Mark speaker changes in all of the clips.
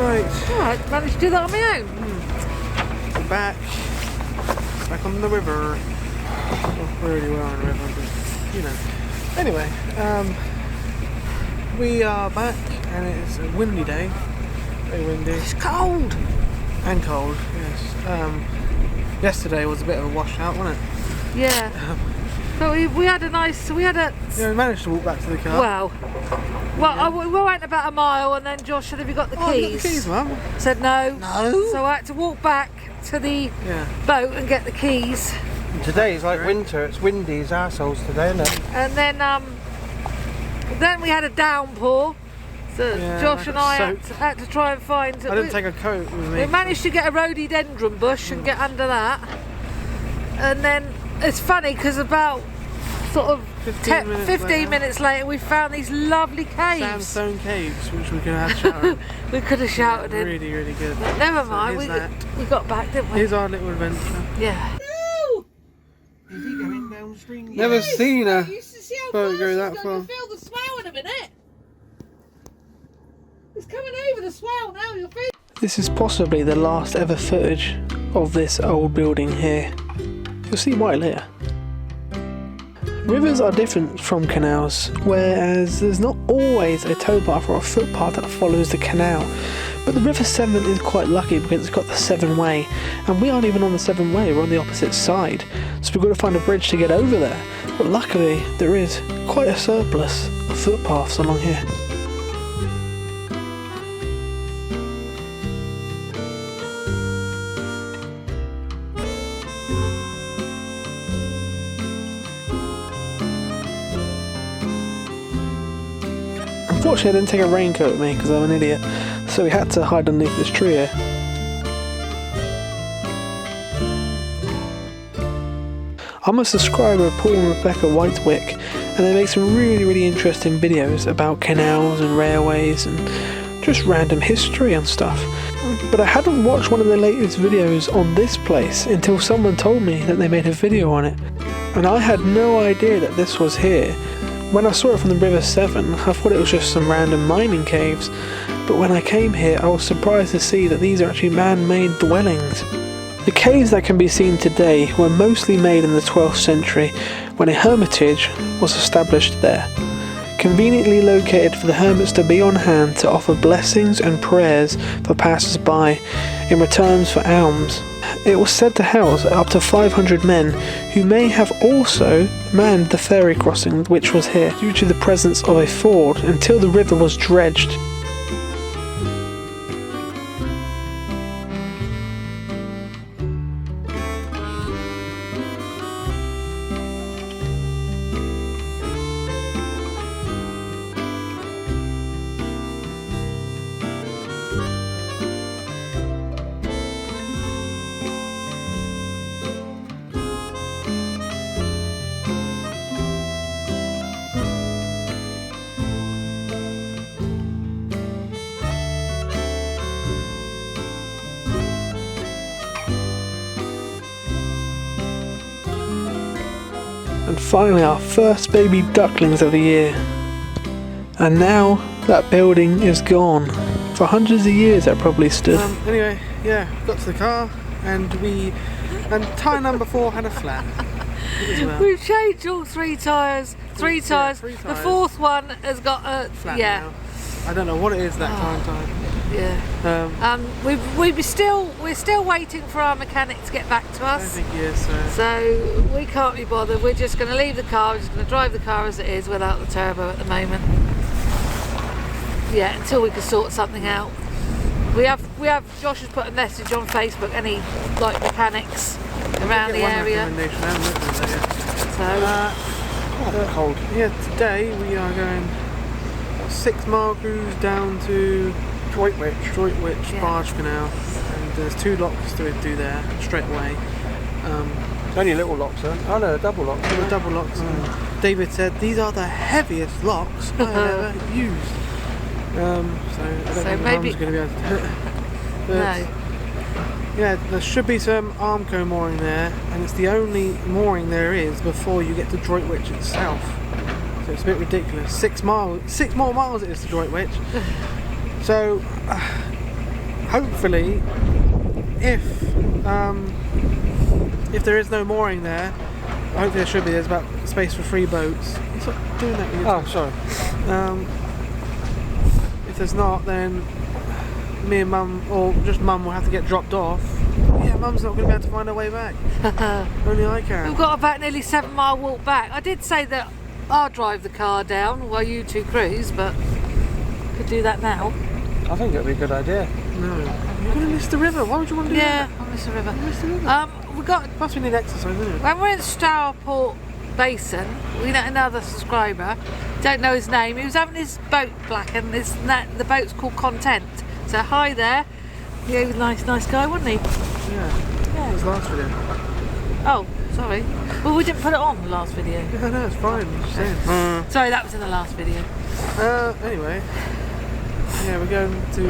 Speaker 1: Alright, managed to do that on my own.
Speaker 2: Back on the river. Well, we already were on the river, but you know. Anyway, we are back and it's a windy day. Very windy.
Speaker 1: It's cold.
Speaker 2: And cold, yes. Yesterday was a bit of a washout, wasn't it?
Speaker 1: Yeah. But we had a nice, we
Speaker 2: managed to walk back to the car.
Speaker 1: We went about a mile and then Josh said, have you got the keys?
Speaker 2: Have you got the keys, Mum?
Speaker 1: Said no.
Speaker 2: No?
Speaker 1: So I had to walk back to the boat and get the keys.
Speaker 3: Today is like winter, it's windy as arseholes today, isn't it?
Speaker 1: And then we had a downpour. So Josh and I had to try and find...
Speaker 2: I didn't take a coat with me.
Speaker 1: We managed to get a rhododendron bush and get under that. And then it's funny because about sort of 15 minutes later we found these lovely caves.
Speaker 2: Sandstone caves, which we could have shouted.
Speaker 1: We could have shouted in.
Speaker 2: Really, really good.
Speaker 1: But never mind, we got back, didn't we?
Speaker 2: Here's our little adventure.
Speaker 1: Yeah.
Speaker 3: Is he going downstream?
Speaker 2: Never seen a
Speaker 1: You used to see how
Speaker 2: boat
Speaker 1: fast
Speaker 2: go
Speaker 1: it's
Speaker 2: that
Speaker 1: going
Speaker 2: far.
Speaker 1: to feel the swell in a minute. It's coming over the swell now, you'll feel.
Speaker 2: This is possibly the last ever footage of this old building here. You'll see why later. Rivers are different from canals, whereas there's not always a towpath or a footpath that follows the canal. But the River Severn is quite lucky because it's got the Severn Way, and we aren't even on the Severn Way, we're on the opposite side. So we've got to find a bridge to get over there. But luckily there is quite a surplus of footpaths along here. Unfortunately I didn't take a raincoat with me because I'm an idiot, so we had to hide underneath this tree here. I'm a subscriber of Paul and Rebecca Whitewick, and they make some really interesting videos about canals and railways and just random history and stuff. But I hadn't watched one of their latest videos on this place until someone told me that they made a video on it, and I had no idea that this was here. When I saw it from the River Severn, I thought it was just some random mining caves, but when I came here I was surprised to see that these are actually man-made dwellings. The caves that can be seen today were mostly made in the 12th century when a hermitage was established there, conveniently located for the hermits to be on hand to offer blessings and prayers for passers-by in return for alms. It was said to house up to 500 men who may have also manned the ferry crossing which was here due to the presence of a ford until the river was dredged. And finally our first baby ducklings of the year. And now that building is gone. For hundreds of years that probably stood. Anyway, yeah, got to the car and tyre number 4 had a flat. Well.
Speaker 1: We've changed all three tyres. Three tyres. The fourth one has got a
Speaker 2: flat now. I don't know what it is that time.
Speaker 1: Yeah. We're still waiting for our mechanic to get back to us.
Speaker 2: I don't think he is,
Speaker 1: so we can't be bothered. We're just going to leave the car. We're just going to drive the car as it is without the turbo at the moment. Yeah, until we can sort something out. We have. Josh has put a message on Facebook. Any mechanics around the area. So.
Speaker 2: Cold. Yeah, today we are going 6 mile cruise down to Droitwich Barge Canal, and there's 2 locks to do there straight away.
Speaker 3: Only little locks, huh? Oh no, double locks.
Speaker 2: There were double locks. David said these are the heaviest locks I've ever used. So I don't think maybe Mum's going to be able to do it. But
Speaker 1: no.
Speaker 2: Yeah, there should be some Armco mooring there, and it's the only mooring there is before you get to Droitwich itself. So it's a bit ridiculous. 6 more miles it is to Droitwich. So hopefully, if there is no mooring there, hopefully there should be. There's about space for 3 boats. Stop doing that.
Speaker 3: Oh, sorry.
Speaker 2: If there's not, then me and Mum, or just Mum, will have to get dropped off. Yeah, Mum's not going to be able to find her way back. Only I can.
Speaker 1: We've got about nearly 7-mile walk back. I did say that I'll drive the car down while you two cruise, but could do that now.
Speaker 3: I think it'd be a good idea.
Speaker 2: No. You're going to miss the river. Why would you want to do that?
Speaker 1: Yeah, I'll miss the river.
Speaker 2: Miss the river.
Speaker 1: We got,
Speaker 2: Plus we need exercise, isn't it?
Speaker 1: when we're in Stourport Basin, we met another subscriber, don't know his name, he was having his boat blackened, the boat's called Content. So hi there, he was a nice guy, wasn't he?
Speaker 2: Yeah. That was last video.
Speaker 1: Oh, sorry. Well, we didn't put it on the last video.
Speaker 2: Yeah, no, it's fine. I'm just saying.
Speaker 1: Sorry, that was in the last video.
Speaker 2: Anyway, yeah, we're going to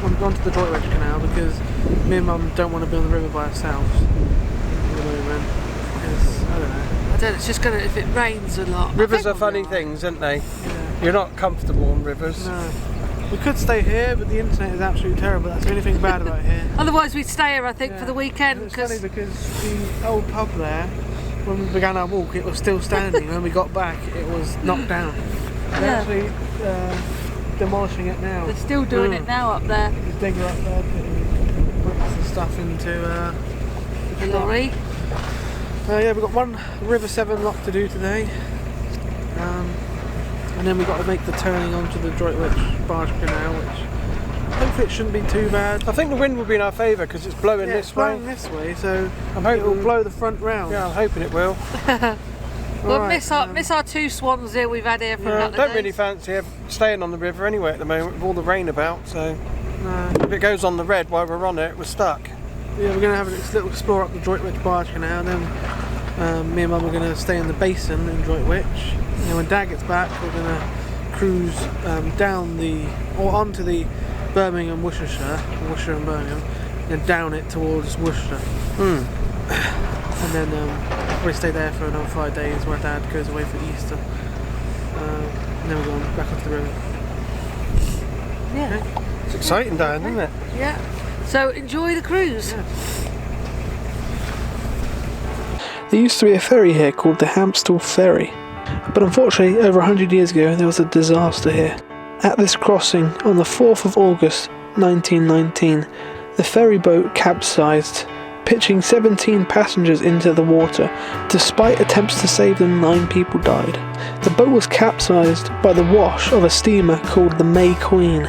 Speaker 2: we've gone to the Droitwich Canal because me and Mum don't want to be on the river by ourselves at the moment. Because I don't know.
Speaker 1: I don't know, it's just gonna, if it rains a lot.
Speaker 3: Rivers are funny things, aren't they?
Speaker 2: Yeah.
Speaker 3: You're not comfortable on rivers.
Speaker 2: No. We could stay here, but the internet is absolutely terrible. That's the only thing bad about here.
Speaker 1: Otherwise we'd stay here, I think,
Speaker 2: Yeah.
Speaker 1: for the weekend.
Speaker 2: It's funny because the old pub there, when we began our walk, it was still standing. When we got back, it was knocked down. They're
Speaker 1: Yeah.
Speaker 2: actually demolishing it now.
Speaker 1: They're still doing it now up there.
Speaker 2: The digger up there putting bricks and stuff into
Speaker 1: The lorry.
Speaker 2: yeah, we've got one River Severn lock to do today. And then we've got to make the turning onto the Droitwich Barge Canal, which hopefully it shouldn't be too bad.
Speaker 3: I think the wind will be in our favour because it's blowing
Speaker 2: Yeah,
Speaker 3: this
Speaker 2: it's
Speaker 3: way.
Speaker 2: blowing this way, so
Speaker 3: I'm hoping
Speaker 2: it will blow the front round.
Speaker 3: Yeah, I'm hoping it will.
Speaker 1: We'll
Speaker 2: Alright,
Speaker 1: miss our 2 swans here we've had here for a
Speaker 3: I
Speaker 1: couple of
Speaker 3: don't
Speaker 1: days.
Speaker 3: really fancy staying on the river anyway at the moment with all the rain about. So
Speaker 2: No.
Speaker 3: if it goes on the red while we're on it, we're stuck.
Speaker 2: Yeah, we're going to have a little explore up the Droitwich Barge Canal, and then me and Mum are going to stay in the basin in Droitwich. And then when Dad gets back, we're going to cruise down onto the Birmingham Worcestershire and Birmingham, and then down it towards Worcester. And then probably stay there for another 5 days while Dad goes away for Easter. And then we're going back onto the river.
Speaker 1: Yeah.
Speaker 3: It's exciting, Dan, isn't it?
Speaker 1: Yeah. So enjoy the cruise.
Speaker 2: Yeah. There used to be a ferry here called the Hampstall Ferry, but unfortunately over 100 years ago there was a disaster here. At this crossing on the 4th of August 1919, the ferry boat capsized, pitching 17 passengers into the water. Despite attempts to save them, 9 people died. The boat was capsized by the wash of a steamer called the May Queen.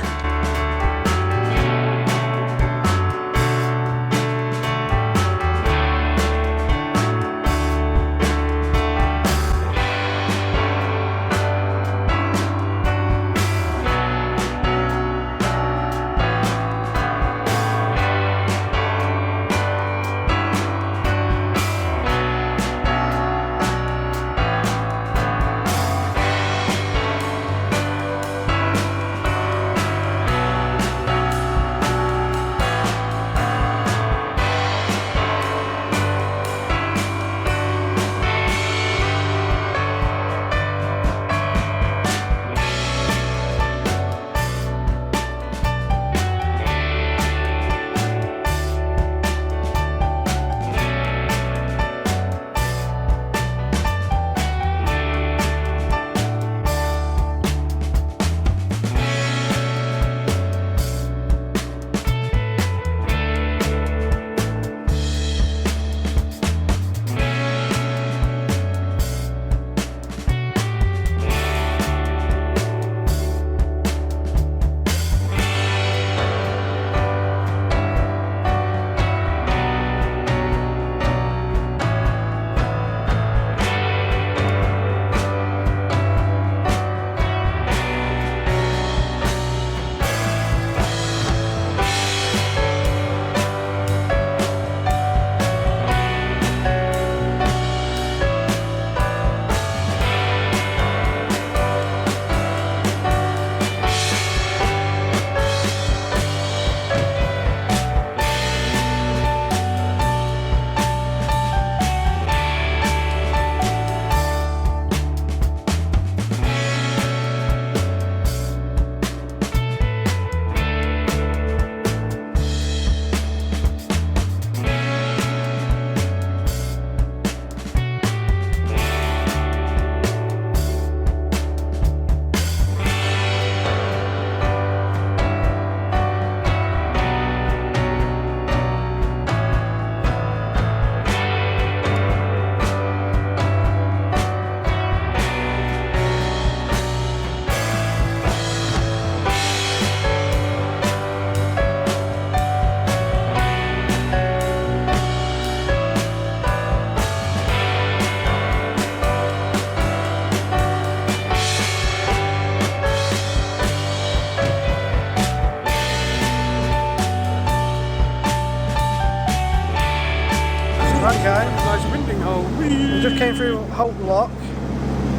Speaker 3: we go.
Speaker 4: Nice winding hole.
Speaker 3: We just came through Holt Lock.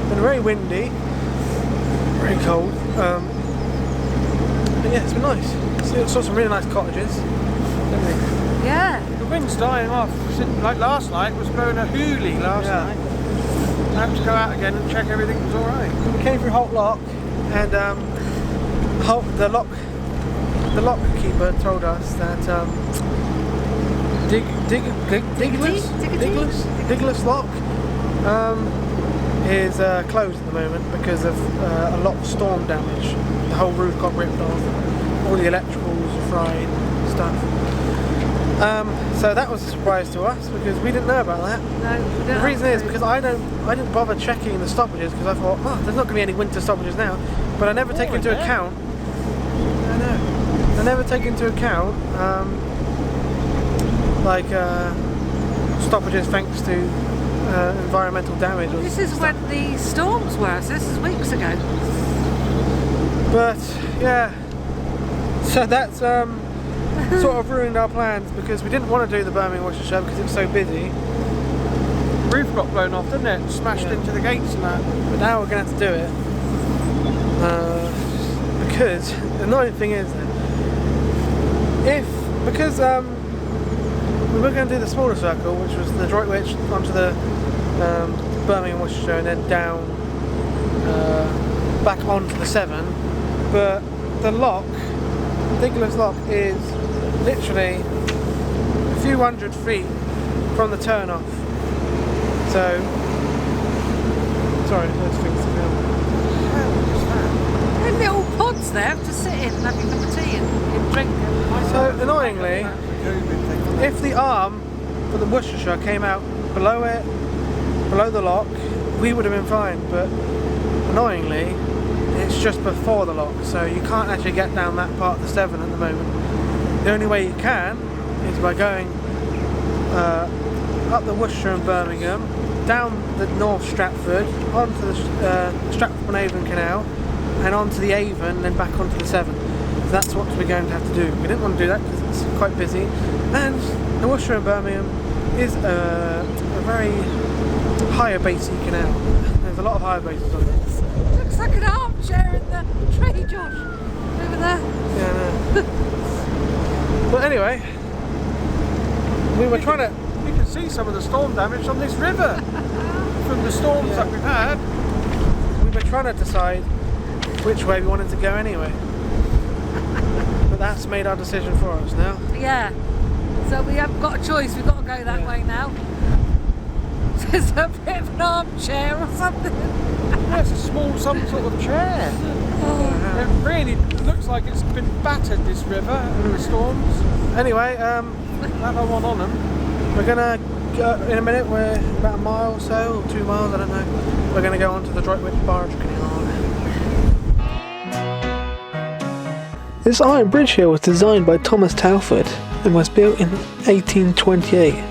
Speaker 3: Been very windy, very cold. But yeah, it's been nice. Saw some really nice cottages, didn't we?
Speaker 1: Yeah.
Speaker 4: The wind's dying off. Like last night, it was blowing a hoolie last night. I had to go out again and check everything was alright.
Speaker 3: We came through Holt Lock, and the lock keeper told us that Diggless Lock is closed at the moment because of a lot of storm damage. The whole roof got ripped off, all the electricals are fried, stuff. So that was a surprise to us because we didn't know about that.
Speaker 1: No, we don't
Speaker 3: The reason
Speaker 1: have
Speaker 3: is
Speaker 1: to.
Speaker 3: because I didn't bother checking the stoppages because I thought, oh, there's not going to be any winter stoppages now. But I never take into account. I know. I never take into account stoppages thanks to environmental damage.
Speaker 1: This is when the storms were, so this is weeks ago.
Speaker 3: But yeah, so that's sort of ruined our plans because we didn't want to do the Birmingham Worcestershire because it was so busy.
Speaker 4: The roof got blown off, didn't it? Smashed into the gates and that.
Speaker 3: But now we're going to have to do it because the annoying thing is that because we were going to do the smaller circle, which was the Droitwich onto the Birmingham Worcestershire and then down back onto the Severn, but the lock, Diggless Lock, is literally a few hundred feet from the turn off. So sorry, those things to film.
Speaker 1: There are little pods there to sit in and have your cup of tea and drink.
Speaker 3: So annoyingly, if the arm for the Worcestershire came out below the lock, we would have been fine, but annoyingly it's just before the lock, so you can't actually get down that part of the Severn at the moment. The only way you can is by going up the Worcestershire and Birmingham, down the North Stratford, onto the Stratford-upon-Avon Canal, and onto the Avon, and then back onto the Severn. So that's what we're going to have to do. We didn't want to do that because it's quite busy, and the Worcestershire and Birmingham is a very higher basey canal. There's a lot of higher bases on it.
Speaker 1: Looks like an armchair in the tree, Josh. Over there.
Speaker 3: Yeah, no. But anyway, we were trying to.
Speaker 4: You can see some of the storm damage on this river from the storms that we've had.
Speaker 3: We were trying to decide which way we wanted to go anyway. But that's made our decision for us now.
Speaker 1: Yeah. So we haven't got a choice. We've got to go that way now. There's a bit of an armchair or something.
Speaker 4: Yeah, it's some sort of chair.
Speaker 1: Oh.
Speaker 4: It really looks like it's been battered, this river, through storms.
Speaker 3: Anyway,
Speaker 4: Have I one on them?
Speaker 3: we're gonna go in a minute. We're about a mile or so, or 2 miles, I don't know. We're gonna go onto the Droitwich Canal.
Speaker 2: This iron bridge here was designed by Thomas Talfourd and was built in 1828.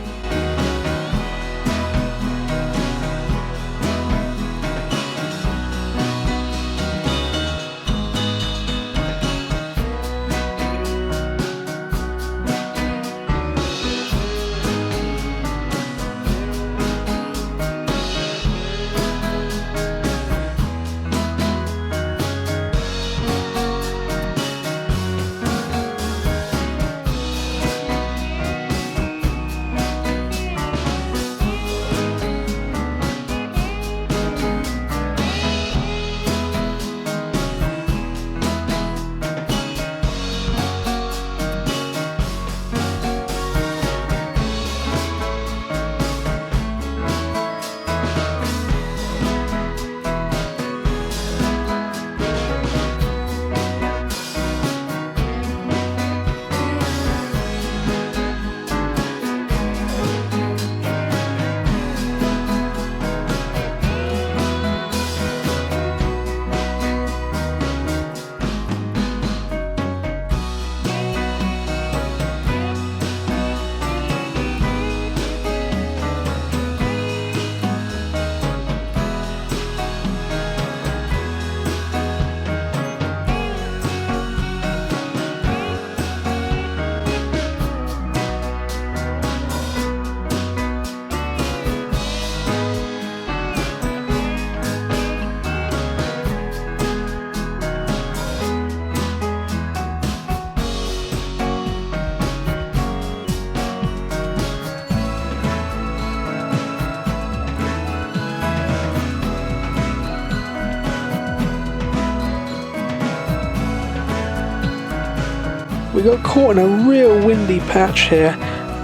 Speaker 2: We got caught in a real windy patch here,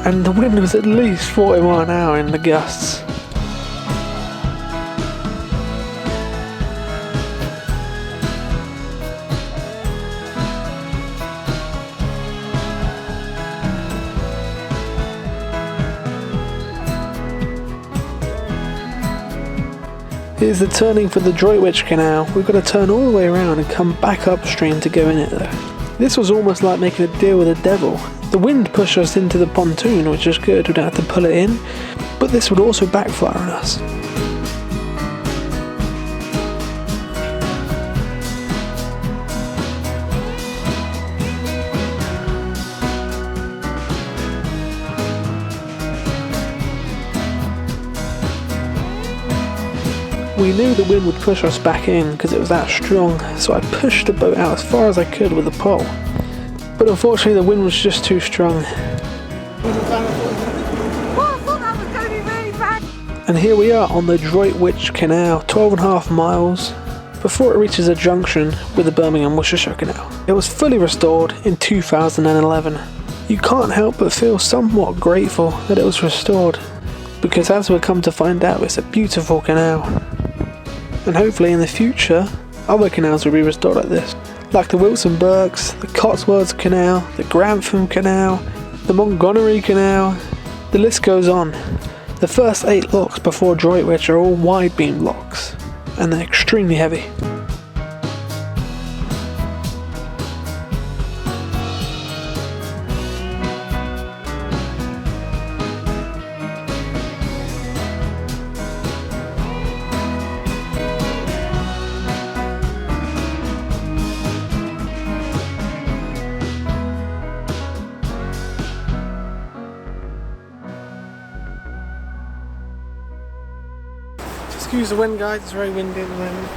Speaker 2: and the wind was at least 40 miles an hour in the gusts. Here's the turning for the Droitwich Canal. We've got to turn all the way around and come back upstream to go in it though. This was almost like making a deal with the devil. The wind pushed us into the pontoon, which is good, we don't have to pull it in, but this would also backfire on us. We knew the wind would push us back in because it was that strong, so I pushed the boat out as far as I could with a pole. But unfortunately the wind was just too strong. And here we are on the Droitwich Canal, 12.5 miles before it reaches a junction with the Birmingham Worcestershire Canal. It was fully restored in 2011. You can't help but feel somewhat grateful that it was restored, because as we'll come to find out, it's a beautiful canal. And hopefully in the future, other canals will be restored like this. Like the Wilson Berks, the Cotswolds Canal, the Grantham Canal, the Montgomery Canal, the list goes on. The first 8 locks before Droitwich are all wide beam locks, and they're extremely heavy.
Speaker 3: Excuse the wind, guys, it's very windy at the moment.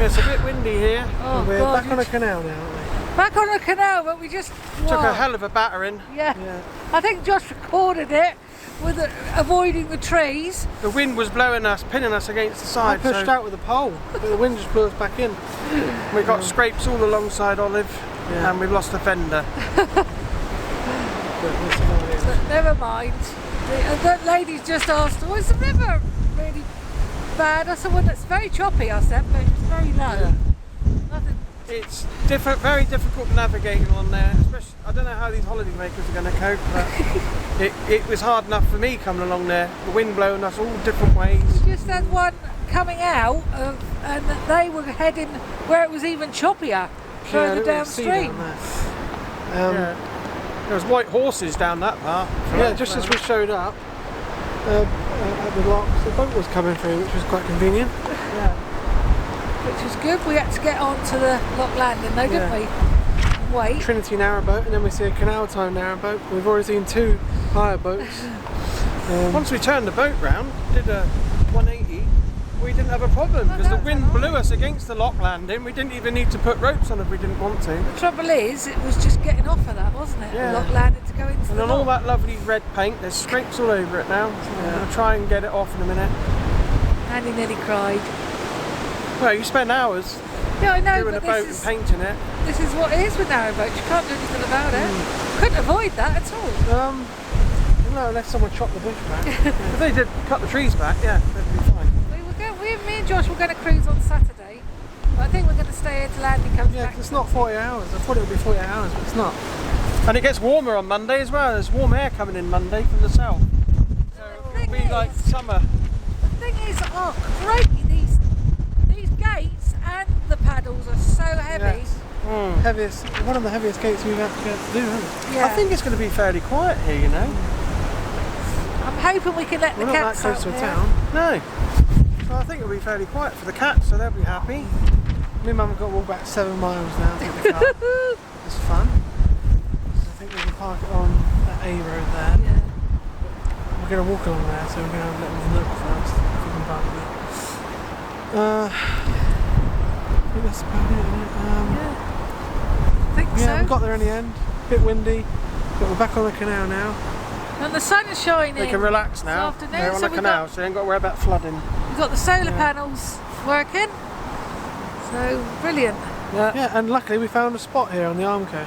Speaker 3: It's a bit windy here.
Speaker 1: Oh,
Speaker 3: We're
Speaker 1: God,
Speaker 3: back on a canal now, aren't we?
Speaker 1: Back on the canal, but we just
Speaker 4: Took a hell of a battering.
Speaker 1: Yeah.
Speaker 3: Yeah.
Speaker 1: I think Josh recorded it with avoiding the trees.
Speaker 4: The wind was blowing us, pinning us against the
Speaker 3: I
Speaker 4: side.
Speaker 3: pushed out with a pole, but the wind just blew us back in.
Speaker 4: We got scrapes all alongside Olive,
Speaker 3: Yeah.
Speaker 4: and we've lost a fender.
Speaker 3: But we'll see how it is.
Speaker 1: But never mind. The ladies just asked, was the river really bad? I said, well, it's very choppy, I said, but it's very low.
Speaker 3: Yeah.
Speaker 1: Nothing.
Speaker 4: It's very difficult navigating on there. Especially, I don't know how these holiday makers are going to cope, but it was hard enough for me coming along there. The wind blowing us all different ways.
Speaker 1: We just had one coming out, and they were heading where it was even choppier, further downstream.
Speaker 4: Yeah. There was white horses down that part.
Speaker 3: Yeah, just as we showed up at the locks, the boat was coming through, which was quite convenient.
Speaker 1: Yeah. Which was good. We had to get onto the lock landing though, didn't we? Wait.
Speaker 3: Trinity narrowboat, and then we see a canal time narrowboat. We've already seen 2 hire boats.
Speaker 4: Once we turned the boat round, did a 180, we didn't have a problem because the wind blew us against the lock landing. We didn't even need to put ropes on if we didn't want to.
Speaker 1: The trouble is, it was just getting off of that, wasn't it?
Speaker 4: Yeah.
Speaker 1: The lock landing to go into
Speaker 4: And
Speaker 1: the
Speaker 4: on all
Speaker 1: lock.
Speaker 4: that lovely red paint, there's scrapes all over it now. So I'm going to try and get it off in a minute.
Speaker 1: Andy nearly cried.
Speaker 4: Well, you spend hours
Speaker 1: Yeah, I know,
Speaker 4: doing a
Speaker 1: but
Speaker 4: boat and painting it.
Speaker 1: this is what it is with narrowboats. You can't do anything about it. Couldn't avoid that at all.
Speaker 3: No, unless someone chopped the bush back.
Speaker 4: If they did cut the trees back, yeah, that'd be fine.
Speaker 1: Me and Josh were going to cruise on Saturday, but I think we're going to stay here till Andy comes
Speaker 3: Yeah,
Speaker 1: back.
Speaker 3: 'cause it's not 40 hours. I thought it would be 40 hours, but it's not.
Speaker 4: And it gets warmer on Monday as well. There's warm air coming in Monday from the south. So it'll be like summer.
Speaker 1: The thing is, oh, crikey, these gates and the paddles are so heavy.
Speaker 3: Yes. Heaviest, one of the heaviest gates we've had to do, isn't it?
Speaker 1: Yeah.
Speaker 4: I think it's going to be fairly quiet here, you know.
Speaker 1: I'm hoping we can let
Speaker 3: We're
Speaker 1: the
Speaker 3: not that
Speaker 1: cats
Speaker 3: close
Speaker 1: out
Speaker 3: to a
Speaker 1: there.
Speaker 3: town.
Speaker 4: No. So I think it'll be fairly quiet for the cats, so they'll be happy.
Speaker 3: Me and Mum have got to walk back 7 miles now to get the car. It's fun. So I think we can park it on that A road there.
Speaker 1: Yeah.
Speaker 3: We're going to walk along there, so we're going to have a little look first if we can park it. I think that's about it, isn't it?
Speaker 1: I think
Speaker 3: Yeah,
Speaker 1: so.
Speaker 3: we got there in the end. Bit windy, but we're back on the canal now.
Speaker 1: And the sun is shining.
Speaker 4: They can relax now.
Speaker 1: This afternoon,
Speaker 4: They're on
Speaker 1: so
Speaker 4: the
Speaker 1: we've
Speaker 4: canal,
Speaker 1: got-
Speaker 4: so they ain't got to worry about flooding.
Speaker 1: We've got the solar panels working. So brilliant.
Speaker 3: Yeah, and luckily we found a spot here on the Armco.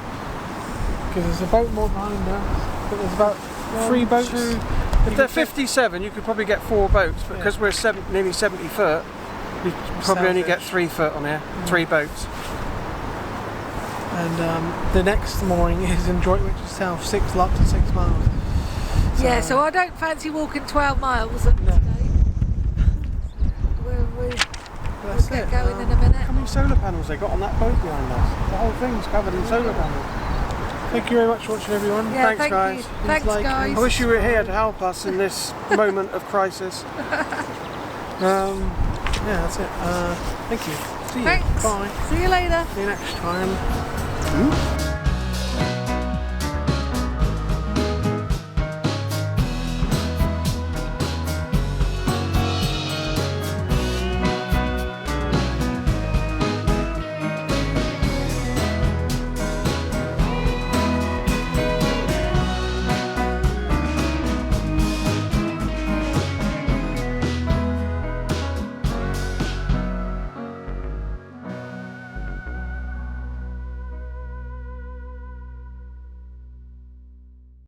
Speaker 3: Because there's a boat moored behind us, but there's about 3 boats.
Speaker 4: If they're 57, you could probably get 4 boats, but because we're nearly 70 foot, you probably only get 3 foot on here, 3 boats.
Speaker 3: And the next mooring is in Droitwich itself, 6 lots and 6 miles.
Speaker 1: Yeah, so I don't fancy walking 12 miles at this stage. We'll
Speaker 3: That's
Speaker 1: get
Speaker 3: it.
Speaker 1: going in a minute.
Speaker 4: How many solar panels they got on that boat behind us? The whole thing's covered in solar panels.
Speaker 3: Thank you very much for watching, everyone.
Speaker 1: Yeah,
Speaker 4: Thanks,
Speaker 1: thank
Speaker 4: guys.
Speaker 1: you. Thanks,
Speaker 3: like
Speaker 1: guys.
Speaker 4: I wish you were here to help us in this moment of crisis.
Speaker 3: Yeah, that's it. Thank you. See you.
Speaker 1: Thanks.
Speaker 3: Bye.
Speaker 1: See you later.
Speaker 3: See you next time.